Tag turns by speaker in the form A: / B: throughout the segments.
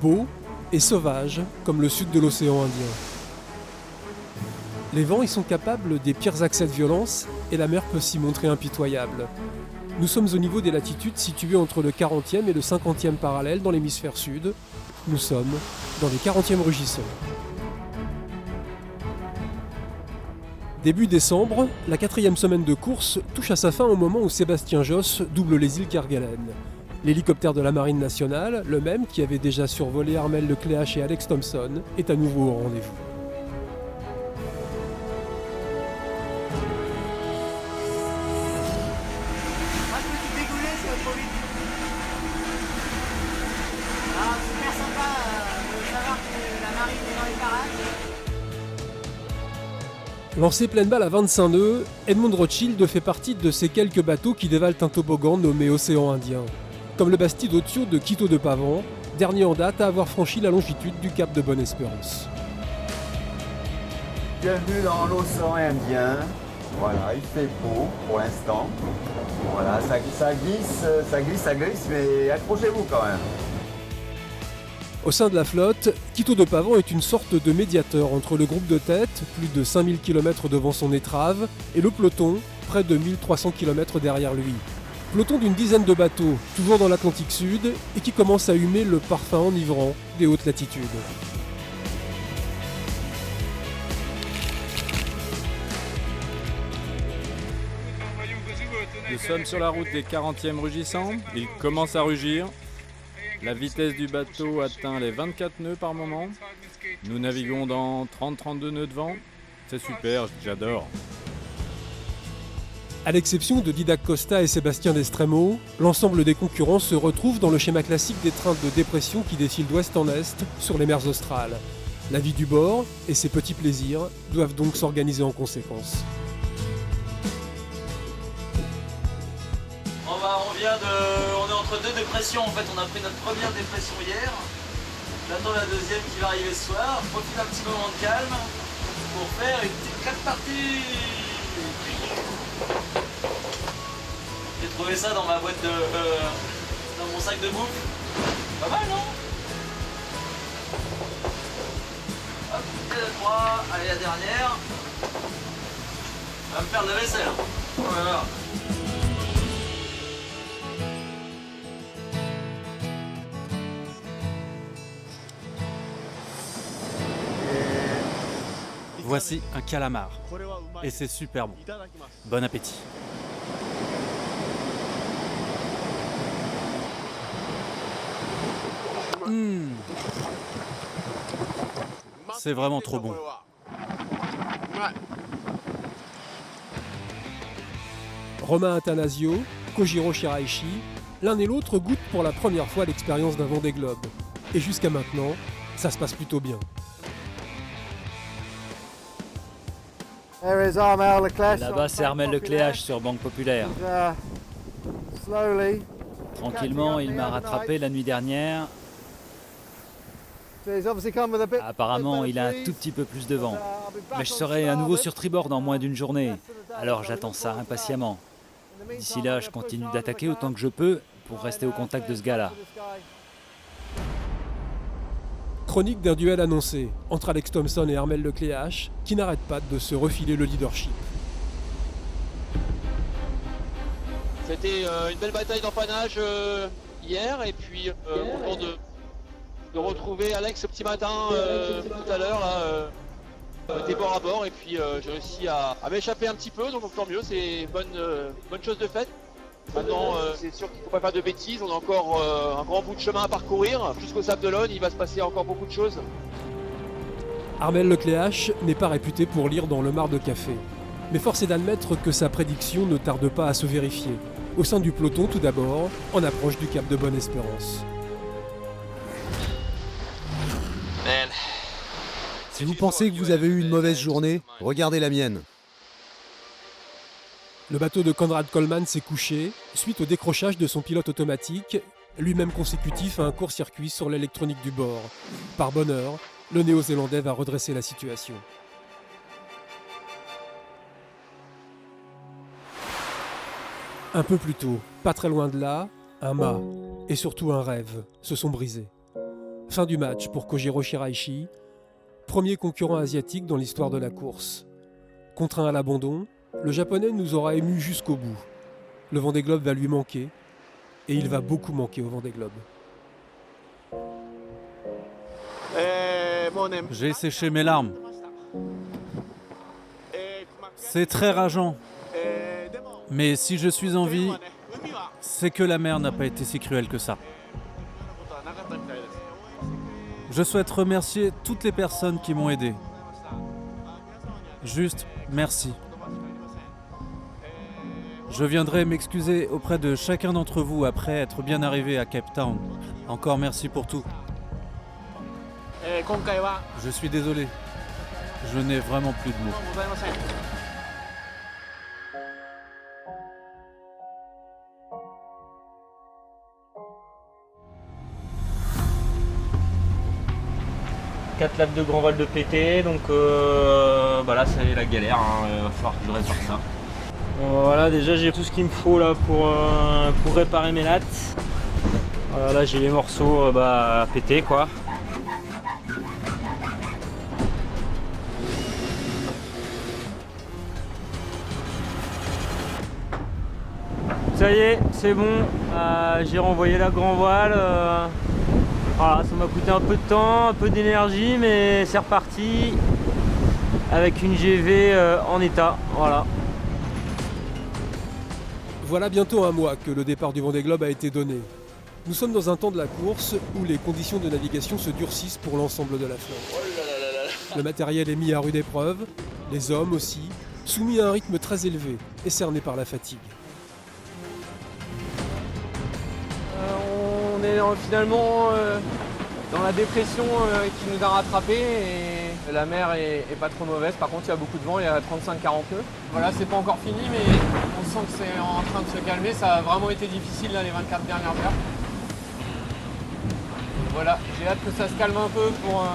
A: beau et sauvage comme le sud de l'océan Indien. Les vents y sont capables des pires accès de violence et la mer peut s'y montrer impitoyable. Nous sommes au niveau des latitudes situées entre le 40e et le 50e parallèle dans l'hémisphère sud. Nous sommes dans les 40e rugissants. Début décembre, la 4e semaine de course touche à sa fin au moment où Sébastien Josse double les îles Kerguelen. L'hélicoptère de la Marine nationale, le même qui avait déjà survolé Armel Lecléache et Alex Thompson, est à nouveau au rendez-vous. Lancé pleine balle à 25 nœuds, Edmund Rothschild fait partie de ces quelques bateaux qui dévalent un toboggan nommé Océan Indien. Comme le Bastido-Tio de Quito de Pavan, dernier en date à avoir franchi la longitude du cap de Bonne-Espérance.
B: Bienvenue dans l'océan Indien. Voilà, il fait beau pour l'instant. Voilà, ça glisse, mais accrochez-vous quand même.
A: Au sein de la flotte, Quito de Pavan est une sorte de médiateur entre le groupe de tête, plus de 5000 km devant son étrave, et le peloton, près de 1300 km derrière lui. Peloton d'une dizaine de bateaux, toujours dans l'Atlantique Sud, et qui commence à humer le parfum enivrant des hautes latitudes.
C: Nous sommes sur la route des 40e rugissants, il commence à rugir. La vitesse du bateau atteint les 24 nœuds par moment. Nous naviguons dans 30-32 nœuds de vent. C'est super, j'adore.
A: À l'exception de Didac Costa et Sébastien Destremo, l'ensemble des concurrents se retrouvent dans le schéma classique des trains de dépression qui défilent d'ouest en est sur les mers australes. La vie du bord et ses petits plaisirs doivent donc s'organiser en conséquence.
D: On est entre deux dépressions en fait, on a pris notre première dépression hier. J'attends la deuxième qui va arriver ce soir. Je profite un petit moment de calme pour faire une petite claque partie. J'ai trouvé ça dans ma boîte de... dans mon sac de bouffe. Pas mal non? Hop, et la 3, allez la dernière. On va me faire de la vaisselle. Voilà.
E: Voici un calamar, et c'est super bon. Bon appétit. C'est vraiment trop bon.
A: Romain Attanasio, Kojiro Shiraishi, l'un et l'autre goûtent pour la première fois l'expérience d'un Vendée Globe. Et jusqu'à maintenant, ça se passe plutôt bien.
F: Là-bas, c'est Armel Lecléache sur Banque Populaire. Tranquillement, il m'a rattrapé la nuit dernière. Apparemment, il a un tout petit peu plus de vent. Mais je serai à nouveau sur tribord dans moins d'une journée. Alors j'attends ça impatiemment. D'ici là, je continue d'attaquer autant que je peux pour rester au contact de ce gars-là.
A: Chronique d'un duel annoncé entre Alex Thompson et Armel Lecléache qui n'arrêtent pas de se refiler le leadership.
G: C'était une belle bataille d'empannage hier et puis content de retrouver Alex ce petit matin tout à l'heure là, des bord à bord et puis j'ai réussi à m'échapper un petit peu donc tant mieux, c'est bonne chose de faite. Maintenant, c'est sûr qu'il ne faut pas faire de bêtises, on a encore un grand bout de chemin à parcourir. Jusqu'au Sable d'Olonne, il va se passer encore beaucoup de choses.
A: Armel Lecléache n'est pas réputé pour lire dans le mar de café. Mais force est d'admettre que sa prédiction ne tarde pas à se vérifier. Au sein du peloton tout d'abord, en approche du cap de Bonne-Espérance.
H: Si vous pensez que vous avez eu une mauvaise journée, regardez la mienne.
A: Le bateau de Conrad Coleman s'est couché suite au décrochage de son pilote automatique, lui-même consécutif à un court-circuit sur l'électronique du bord. Par bonheur, le Néo-Zélandais va redresser la situation. Un peu plus tôt, pas très loin de là, un mât et surtout un rêve se sont brisés. Fin du match pour Kojiro Shiraishi, premier concurrent asiatique dans l'histoire de la course. Contraint à l'abandon, le japonais nous aura émus jusqu'au bout. Le Vendée Globe va lui manquer, et il va beaucoup manquer au Vendée Globe.
E: J'ai séché mes larmes. C'est très rageant. Mais si je suis en vie, c'est que la mer n'a pas été si cruelle que ça. Je souhaite remercier toutes les personnes qui m'ont aidé. Juste merci. Je viendrai m'excuser auprès de chacun d'entre vous après être bien arrivé à Cape Town. Encore merci pour tout. Je suis désolé. Je n'ai vraiment plus de mots.
I: Quatre laps de grand voile de pété, donc là c'est la galère, il va falloir que je répare ça. Voilà, déjà j'ai tout ce qu'il me faut là pour réparer mes lattes. Voilà, là j'ai les morceaux pétés quoi. Ça y est, c'est bon, j'ai renvoyé la grand voile. Voilà, ça m'a coûté un peu de temps, un peu d'énergie, mais c'est reparti avec une GV en état. Voilà.
A: Voilà bientôt un mois que le départ du Vendée Globe a été donné. Nous sommes dans un temps de la course où les conditions de navigation se durcissent pour l'ensemble de la flotte. Le matériel est mis à rude épreuve, les hommes aussi, soumis à un rythme très élevé et cernés par la fatigue.
G: On est finalement dans la dépression qui nous a rattrapés et la mer est pas trop mauvaise. Par contre, il y a beaucoup de vent, il y a 35-40 nœuds. Voilà, c'est pas encore fini, mais on sent que c'est en train de se calmer. Ça a vraiment été difficile là, les 24 dernières heures. Voilà, j'ai hâte que ça se calme un peu pour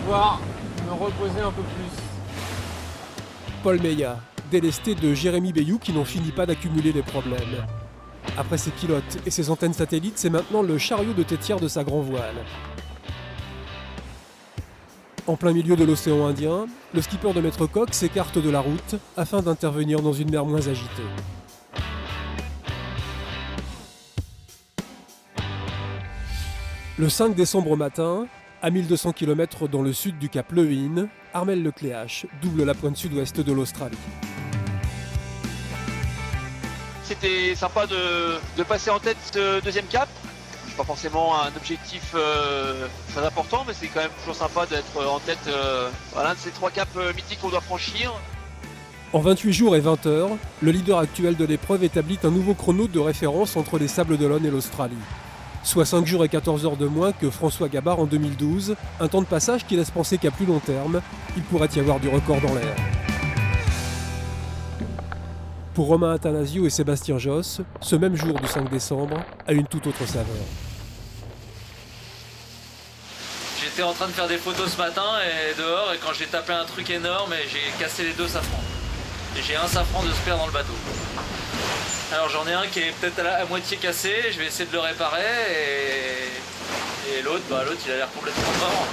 G: pouvoir me reposer un peu plus.
A: Paul Meillat, délesté de Jérémy Bayou qui n'en finit pas d'accumuler les problèmes. Après ses pilotes et ses antennes satellites, c'est maintenant le chariot de tétière de sa grand voile. En plein milieu de l'océan Indien, le skipper de Maître Coq s'écarte de la route afin d'intervenir dans une mer moins agitée. Le 5 décembre au matin, à 1200 km dans le sud du cap Lewin, Armel Lecléache double la pointe sud-ouest de l'Australie.
G: C'était sympa de passer en tête ce deuxième cap. C'est pas forcément un objectif très important, mais c'est quand même toujours sympa d'être en tête l'un de ces trois caps mythiques qu'on doit franchir.
A: En 28 jours et 20 heures, le leader actuel de l'épreuve établit un nouveau chrono de référence entre les Sables d'Olonne et l'Australie. Soit 5 jours et 14 heures de moins que François Gabard en 2012, un temps de passage qui laisse penser qu'à plus long terme, il pourrait y avoir du record dans l'air. Pour Romain Athanasio et Sébastien Josse, ce même jour du 5 décembre a une toute autre saveur.
D: J'étais en train de faire des photos ce matin et dehors, et quand j'ai tapé un truc énorme, et j'ai cassé les deux safrans. Et j'ai un safran de spare dans le bateau. Alors j'en ai un qui est peut-être à moitié cassé, je vais essayer de le réparer, et l'autre il a l'air complètement mort.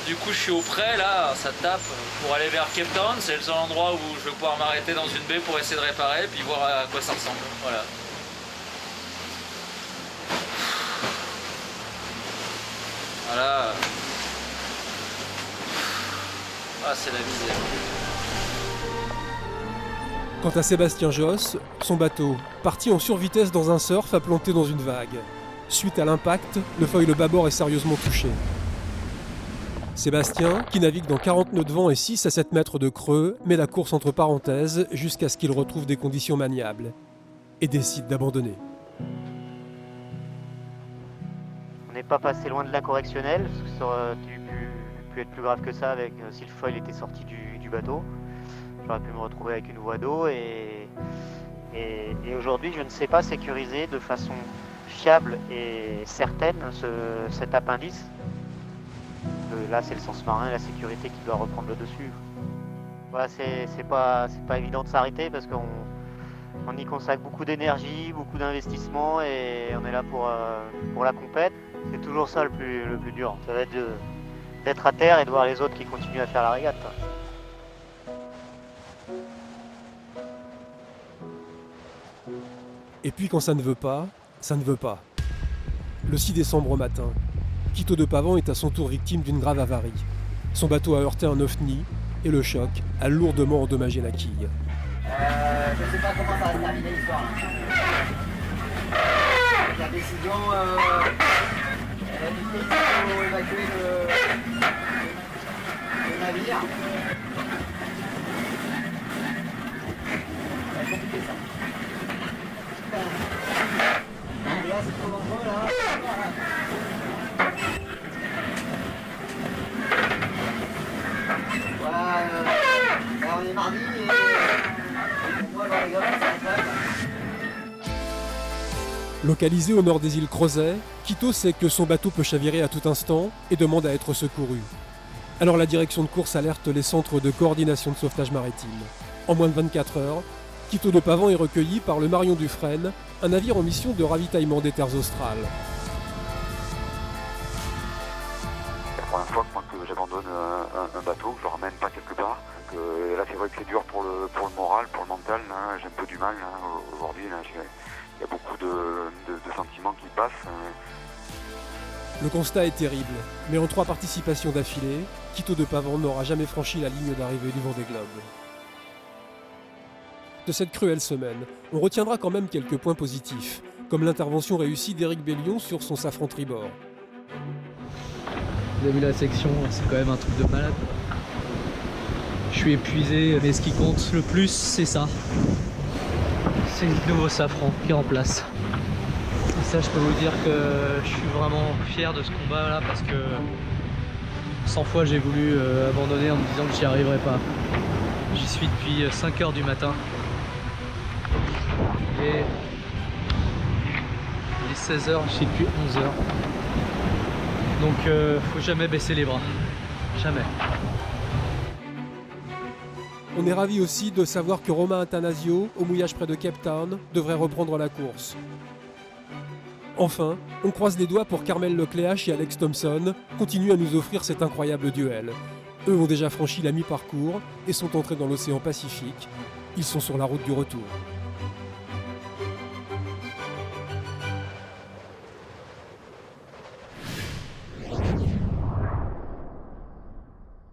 D: Du coup je suis au près là, ça tape pour aller vers Cape Town, c'est le seul endroit où je vais pouvoir m'arrêter dans une baie pour essayer de réparer, puis voir à quoi ça ressemble. Voilà. Voilà. Ah, c'est la misère.
A: Quant à Sébastien Josse, son bateau, parti en survitesse dans un surf, a planté dans une vague. Suite à l'impact, le foil bâbord est sérieusement touché. Sébastien, qui navigue dans 40 nœuds de vent et 6 à 7 mètres de creux, met la course entre parenthèses jusqu'à ce qu'il retrouve des conditions maniables et décide d'abandonner.
J: On n'est pas passé loin de l'incorrectionnel, parce que ça aurait pu être plus grave que ça avec, si le foil était sorti du bateau. J'aurais pu me retrouver avec une voie d'eau et aujourd'hui je ne sais pas sécuriser de façon fiable et certaine cet appendice. Là c'est le sens marin et la sécurité qui doit reprendre le dessus. Voilà, c'est pas évident de s'arrêter parce qu'on y consacre beaucoup d'énergie, beaucoup d'investissement et on est là pour la compète. C'est toujours ça le plus dur. Ça va être d'être à terre et de voir les autres qui continuent à faire la régate.
A: Et puis quand ça ne veut pas, ça ne veut pas. Le 6 décembre au matin, Quito de Pavan est à son tour victime d'une grave avarie. Son bateau a heurté un ovni et le choc a lourdement endommagé la quille.
B: Je sais pas comment ça va se terminer l'histoire. La décision, elle a dit qu'il faut évacuer le navire. Ça va être compliqué ça. Et là c'est trop dangereux là. Voilà, là on est mardi et pour moi voir les gamins ça va.
A: Localisé au nord des îles Crozet, Quito sait que son bateau peut chavirer à tout instant et demande à être secouru. Alors la direction de course alerte les centres de coordination de sauvetage maritime. En moins de 24 heures, Quito de Pavan est recueilli par le Marion Dufresne, un navire en mission de ravitaillement des terres australes.
K: C'est la première fois que j'abandonne un bateau, que je le ramène pas quelque part. Là c'est vrai que c'est dur pour le moral, pour le mental, là, j'ai un peu du mal là, aujourd'hui. Là, il y a beaucoup de sentiments qui passent.
A: Le constat est terrible, mais en 3 participations d'affilée, Quito de Pavan n'aura jamais franchi la ligne d'arrivée du Vendée Globe. De cette cruelle semaine, on retiendra quand même quelques points positifs, comme l'intervention réussie d'Éric Bellion sur son safran tribord.
L: Vous avez vu la section, c'est quand même un truc de malade. Je suis épuisé, mais ce qui compte le plus, c'est ça. C'est le nouveau safran qui est en place. Et ça, je peux vous dire que je suis vraiment fier de ce combat là parce que 100 fois j'ai voulu abandonner en me disant que j'y arriverais pas. J'y suis depuis 5 h du matin. Et il est 16 h, je suis depuis 11 h. Donc faut jamais baisser les bras. Jamais.
A: On est ravis aussi de savoir que Romain Attanasio, au mouillage près de Cape Town, devrait reprendre la course. Enfin, on croise les doigts pour qu'Armel Lecléache et Alex Thompson continuent à nous offrir cet incroyable duel. Eux ont déjà franchi la mi-parcours et sont entrés dans l'océan Pacifique. Ils sont sur la route du retour.